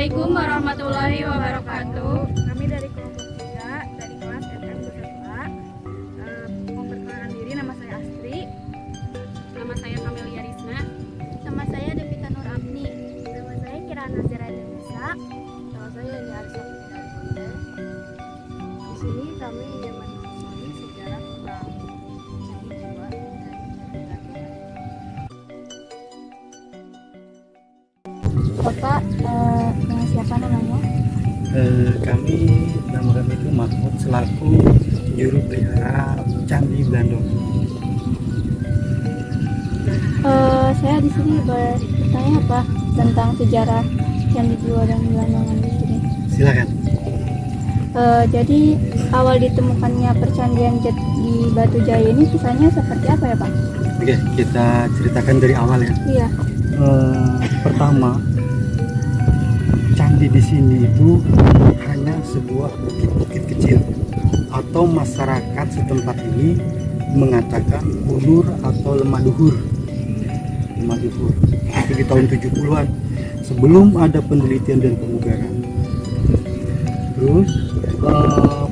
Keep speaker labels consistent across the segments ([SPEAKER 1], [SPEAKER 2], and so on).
[SPEAKER 1] Assalamualaikum warahmatullahi wabarakatuh.
[SPEAKER 2] Kami dari kelompok 3 dari kelas SM21A. Memperkenalkan diri, nama saya Astri.
[SPEAKER 1] Nama saya Kamelia Risna.
[SPEAKER 3] Nama saya Devita Nur Abni. Nama saya Kirana Zira Denisa. Nama saya Yani Arsa. Di sini kami ingin menelusuri sejarah tentang Candi Jiwa dan Candi Gantungan. Bapak, siapa namanya?
[SPEAKER 4] Nama kami itu Mahmud selaku juru pelihara Candi Blandong.
[SPEAKER 3] Saya di sini bertanya apa tentang sejarah Candi Jiwa dan Blandongan di sini.
[SPEAKER 4] Silakan.
[SPEAKER 3] Jadi awal ditemukannya percandian Jet di Batu Jaya ini kisahnya seperti apa ya Pak?
[SPEAKER 4] Oke, kita ceritakan dari awal ya.
[SPEAKER 3] Iya.
[SPEAKER 4] Pertama, candi di sini itu hanya sebuah bukit-bukit kecil, atau masyarakat setempat ini mengatakan ulur atau lemah luhur. Lemah luhur itu di tahun 70-an sebelum ada penelitian dan pemugaran. Terus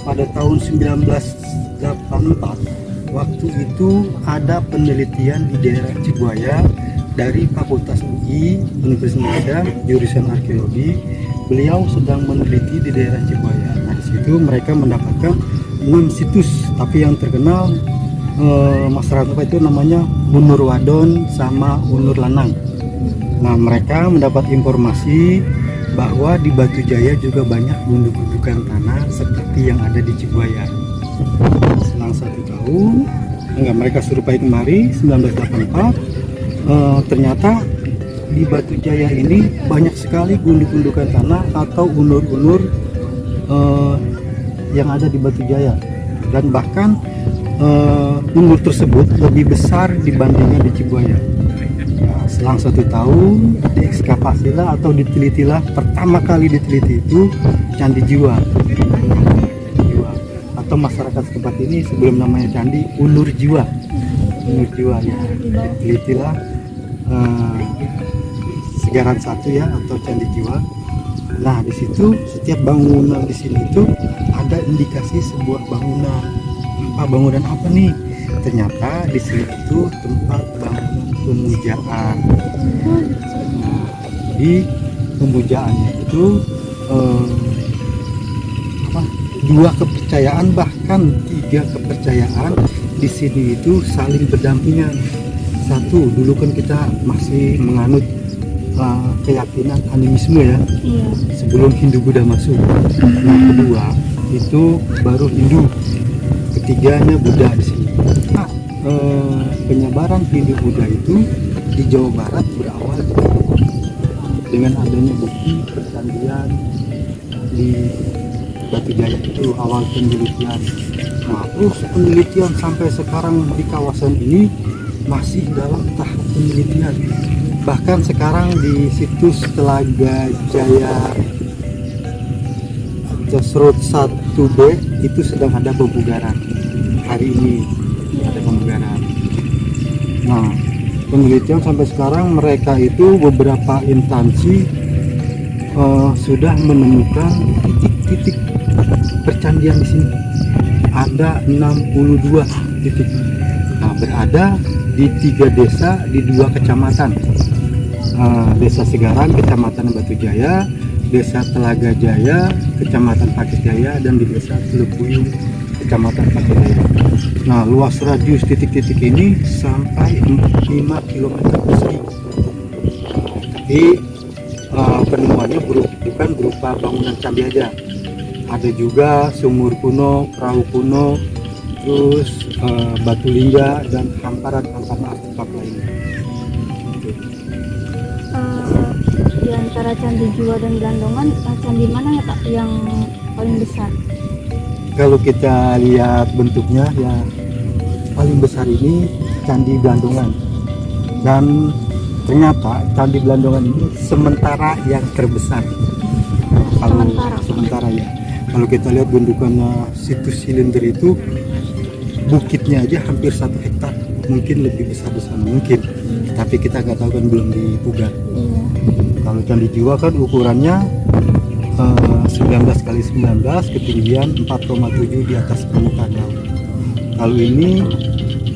[SPEAKER 4] pada tahun 1984 waktu itu ada penelitian di daerah Cibuaya dari Fakultas UI Universitas Indonesia jurusan arkeologi. Beliau sedang meneliti di daerah Cibuaya. Nah, di situ mereka mendapatkan 6 situs, tapi yang terkenal masyarakat itu namanya Unur Wadon sama Unur Lanang. Nah, mereka mendapat informasi bahwa di Batu Jaya juga banyak gundukan tanah seperti yang ada di Cibuaya. Selang 1 tahun, mereka survei kemari 1984. Ternyata di Batu Jaya ini banyak sekali gundukan tanah atau unur-unur yang ada di Batu Jaya, dan bahkan unur tersebut lebih besar dibandingkan di Cibuaya. Nah, selang 1 tahun diekskavasilah atau ditelitilah, pertama kali diteliti itu Candi Jiwa, atau masyarakat setempat ini sebelum namanya candi Unur Jiwa. Unur Jiwa ya, ditelitilah Segaran 1 ya, atau Candi Jiwa. Nah, di situ setiap bangunan di sini itu ada indikasi sebuah bangunan. Bangunan apa nih? Ternyata di sini itu tempat bangunan pemujaan. Nah, di pemujaannya itu dua kepercayaan, bahkan 3 kepercayaan di sini itu saling berdampingan. Satu, dulu kan kita masih menganut keyakinan animisme ya, sebelum Hindu Buddha masuk. Nah, kedua itu baru Hindu, ketiganya Buddha di sini. Nah, penyebaran Hindu Buddha itu di Jawa Barat berawal dengan adanya bukti percandian di Batu Jaya itu, awal penelitian. Nah, terus penelitian sampai sekarang di kawasan ini masih dalam tahap penelitian. Bahkan sekarang di situs Telaga Jaya Jasrut 1B itu sedang ada pemugaran. Hari ini ada pemugaran. Nah, penelitian sampai sekarang mereka itu beberapa instansi sudah menemukan titik-titik percandian di sini. Ada 62 titik. Nah, berada di 3 desa di 2 kecamatan, Desa Segaran, Kecamatan Batu Jaya, Desa Telaga Jaya, Kecamatan Pakis Jaya, dan di Desa Telukuyung, Kecamatan Pakis Jaya. Nah, luas radius titik-titik ini sampai 5 km persegi. Tapi penemuannya bukan berupa bangunan candi aja, ada juga sumur kuno, perahu kuno, terus batu lingga dan hamparan-hamparan artefak lainnya.
[SPEAKER 3] Di antara Candi Jiwa dan Blandongan, candi mana ya Pak yang paling besar?
[SPEAKER 4] Kalau kita lihat bentuknya ya, paling besar ini Candi Blandongan, dan ternyata Candi Blandongan ini sementara yang terbesar. Kalau sementara ya, kalau kita lihat bentukannya situs silinder itu, bukitnya aja hampir 1 hektar, mungkin lebih besar di sana mungkin, tapi kita nggak tahu kan, belum dipugar. Kalau Candi Jiwa kan ukurannya 19 kali 19 ketinggian 4,7 di atas permukaan laut. Kalau ini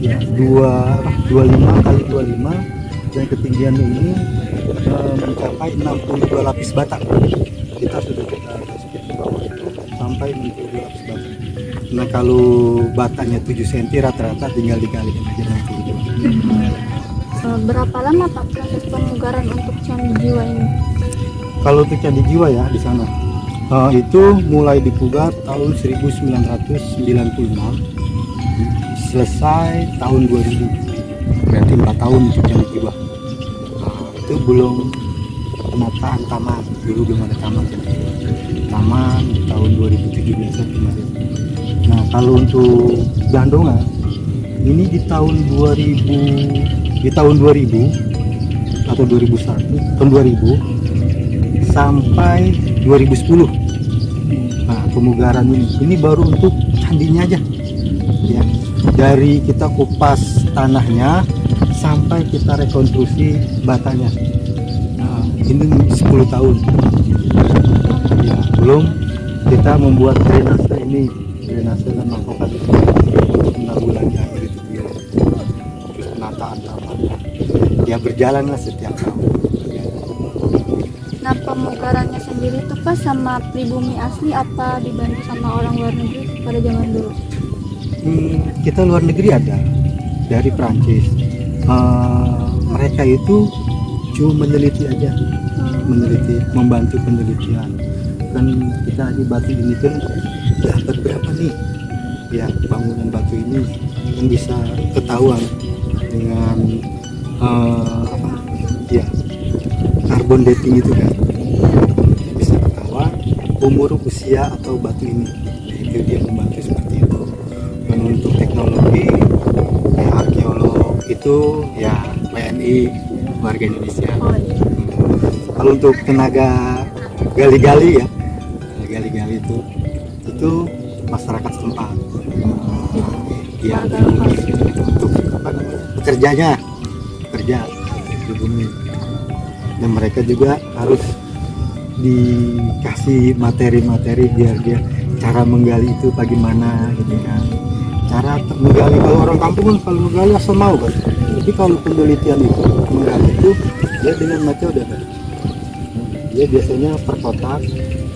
[SPEAKER 4] ya 25 kali 25 dan ketinggiannya ini mencapai 62 lapis bata. Kita sudah ke bawah itu sampai 62 lapis bata. Nah kalau batanya 7 cm rata-rata tinggal dikalikan aja 62.
[SPEAKER 3] Berapa lama Pak proses pemugaran untuk Candi Jiwa ini?
[SPEAKER 4] Kalau untuk Candi Jiwa ya di sana itu mulai dipugar tahun 1996, selesai tahun 2000, berarti 4 tahun untuk Candi Jiwa. Itu belum penataan taman, dulu belum ada taman Candi Jiwa. Taman tahun 2017 kemarin. Nah kalau untuk Gandongan ini di tahun 2000 atau 2001 tahun 2000 sampai 2010. Nah pemugaran ini baru untuk candinya aja ya, dari kita kupas tanahnya sampai kita rekonstruksi batanya. Nah, ini 10 tahun ya, belum kita membuat drainase dan mangkokan untuk menanggulangi air itu dia. Terus penataan tamannya ya berjalanlah setiap tahun.
[SPEAKER 3] Nah pemugarannya sendiri itu Pak sama pribumi asli apa dibantu sama orang luar negeri pada zaman dulu?
[SPEAKER 4] Kita luar negeri ada dari Prancis. Mereka itu cuma meneliti aja, membantu penelitian. Kan kita di batu ini kan ya berapa nih ya bangunan batu ini yang bisa ketahuan dengan ya karbon dating itu kan bisa ketahuan umur usia atau batu ini. Itu dia membantu seperti itu. Dan untuk teknologi ya arkeolog itu ya WNI warga Indonesia. Kalau untuk tenaga gali-gali ya gali-gali itu masyarakat setempat ya untuk apa namanya pekerja di bumi. Dan mereka juga harus dikasih materi-materi biar dia cara menggali itu bagaimana gitu kan. Cara menggali, kalau orang kampung kan kalau menggali asal mau kan. Tapi kalau penelitian itu menggali itu dia dengan metode kan. Dia biasanya per kotak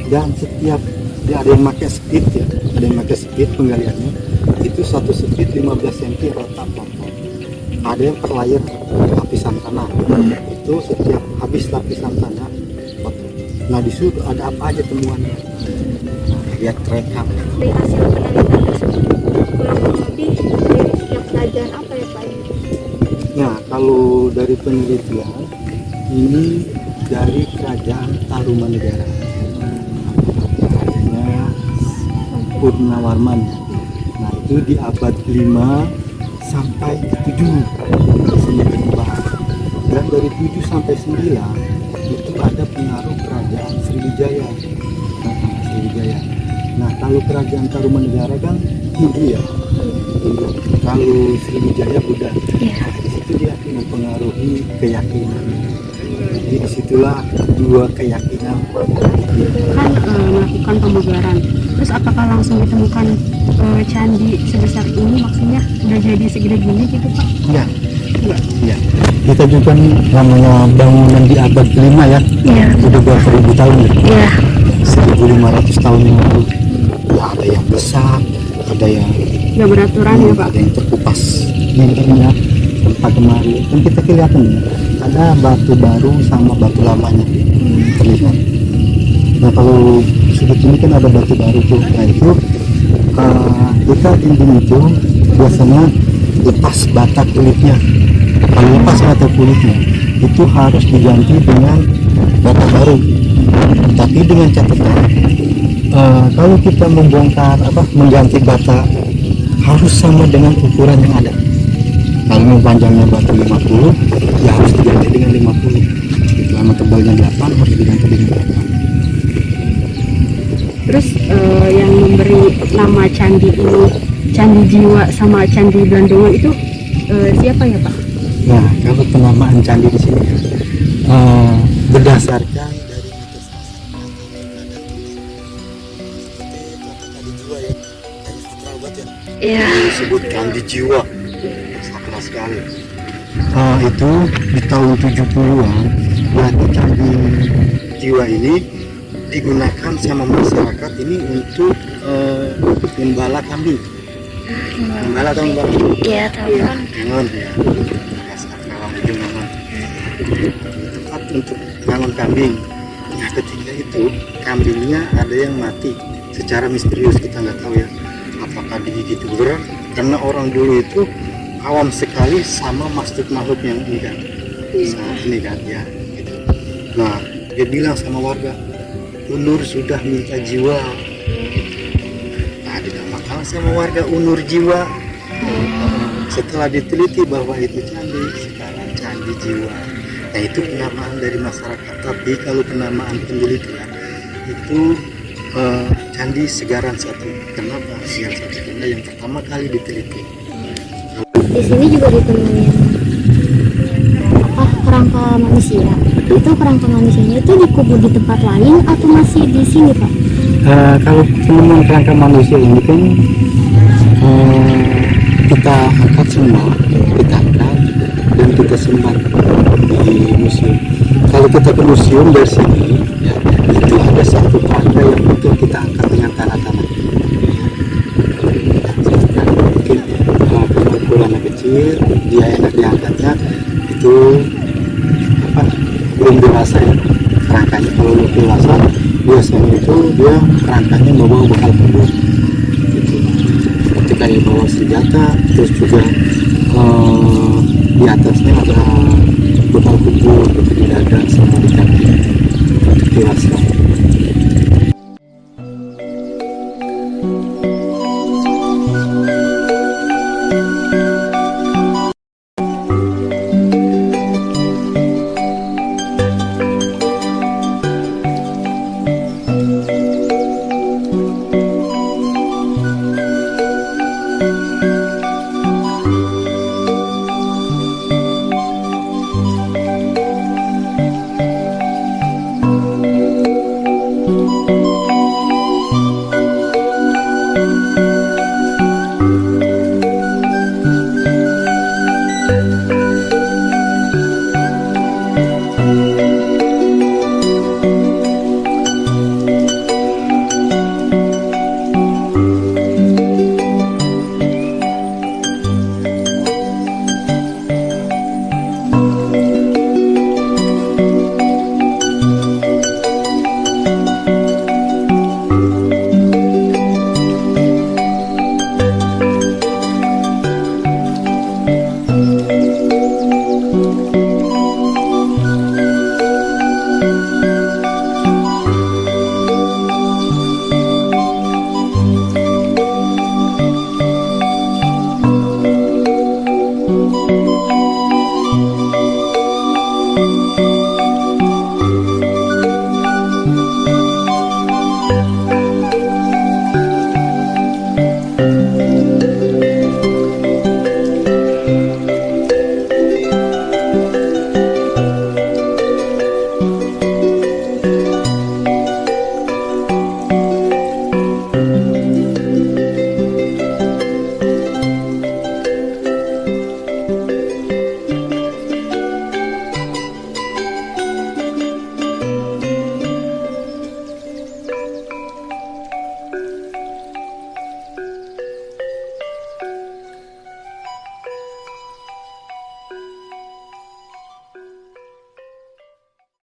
[SPEAKER 4] dan setiap dia ada yang pakai speed ya, ada yang pakai speed penggaliannya itu satu speed 15 cm rata potong. Ada yang per layer lapisan tanah itu setiap habis lapisan tanah potong. Nah di situ ada apa aja temuannya, nah, lihat rekam.
[SPEAKER 3] Dari hasil penelitian tersebut kurang lebih dari setiap kerajaan apa ya Pak?
[SPEAKER 4] Nah kalau dari penelitian ini dari kerajaan Tarumanegara, kerajaannya Purnawarman. Nah itu di abad 5 sampai 7 semakin dibahas. Dan dari 7 sampai 9 itu ada pengaruh kerajaan Sriwijaya. Sriwijaya. Nah kalau kerajaan Tarumanegara kan Hindu ya. Kalau Sriwijaya Buddha. Nah, di situ dia mempengaruhi keyakinan. Jadi disitulah dua keyakinan
[SPEAKER 1] Kan melakukan pemugaran. Terus apakah langsung ditemukan candi sebesar ini, maksudnya udah jadi segede gini gitu Pak?
[SPEAKER 4] Iya.
[SPEAKER 1] Enggak.
[SPEAKER 4] Iya. Kita juga namanya bangunan di abad kelima ya.
[SPEAKER 1] Iya.
[SPEAKER 4] Udah berapa ribu tahun ya?
[SPEAKER 1] Iya.
[SPEAKER 4] 1500 tahun yang lalu. Ya, ada yang besar, ada yang
[SPEAKER 1] Nggak beraturan ya Pak?
[SPEAKER 4] ada yang terkupas. Ini tempat kemari. Dan kita kelihatan ya, ada batu baru sama batu lamanya terlihat. Nah kalau sudut ini kan ada batu baru tuh. Nah itu kita dinding itu biasanya lepas bata kulitnya. Kalau lepas bata kulitnya itu harus diganti dengan bata baru. Tapi dengan catatan kalau kita membongkar mengganti bata harus sama dengan ukuran yang ada. Kalau panjangnya batu 50 ya harus diganti dengan 50. Selama tebalnya 8 harus diganti dengan 8.
[SPEAKER 1] Terus yang memberi nama candi ini, Candi Jiwa sama Candi Gandongan itu siapa ya Pak?
[SPEAKER 4] Nah, kalau penamaan candi di sini berdasarkan dari mitos disebut candi jiwa, sakral sekali. Itu di tahun 70-an, nah candi jiwa ini digunakan sama masyarakat ini untuk gembala kambing. Gembala atau gembala?
[SPEAKER 3] Iya, tahu kan.
[SPEAKER 4] Ngangon ya. Biasa kawan itu ngangon. Tempat untuk ngangon kambing. Nah ketika itu kambingnya ada yang mati secara misterius, kita nggak tahu ya apakah digigit ular, karena orang dulu itu awam sekali sama makhluk yang ini kan, saat ini kan ya gitu. Nah dia bilang sama warga, Unur sudah minta jiwa. Nah dinamakan sama warga Unur jiwa. Setelah diteliti bahwa itu candi, sekarang candi jiwa. Nah itu penamaan dari masyarakat. Tapi kalau penamaan penelitian itu candi Segaran 1. Kenapa Segaran 1? Karena yang pertama kali diteliti.
[SPEAKER 1] Di sini juga ditemuin kerangka manusia. Itu kerangka manusianya itu dikubur di tempat lain atau masih di sini, Pak?
[SPEAKER 4] Kalau penemuan kerangka manusia ini kan kita angkat semua, kita angkat dan kita simpan di museum. Kalau kita ke museum dari sini, ya, itu ada satu kerangka yang betul kita angkat dengan tanah-tanah. Mungkin kumpulan kecil, dia enak diangkatnya, itu apa? Belum dewasa ya kerangkanya. Kalau udah dewasa, biasanya itu dia kerangkanya bawa bekal kubur. Gitu. Ketika dia bawa senjata, terus juga di atasnya ada bekal kubur gitu, di dada.